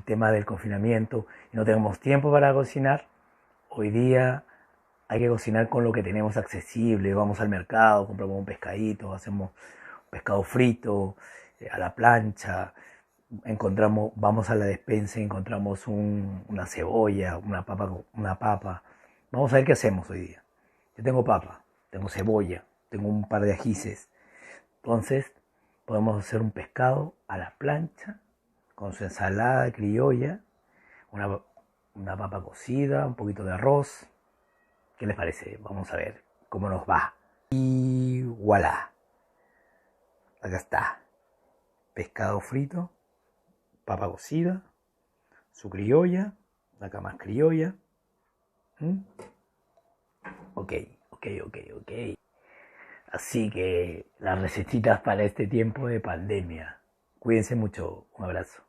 tema del confinamiento y no tenemos tiempo para cocinar, hoy día hay que cocinar con lo que tenemos accesible. Vamos al mercado, compramos un pescadito, hacemos pescado frito, a la plancha, vamos a la despensa y encontramos una cebolla, una papa. Vamos a ver qué hacemos hoy día. Yo tengo papa, tengo cebolla, tengo un par de ajíes. Entonces podemos hacer un pescado a la plancha con su ensalada criolla, una, una papa cocida, un poquito de arroz. ¿Qué les parece? Vamos a ver cómo nos va. Y voilà, acá está. Pescado frito, papa cocida, su criolla, acá más criolla. ¿Mm? Ok. Así que las recetitas para este tiempo de pandemia. Cuídense mucho. Un abrazo.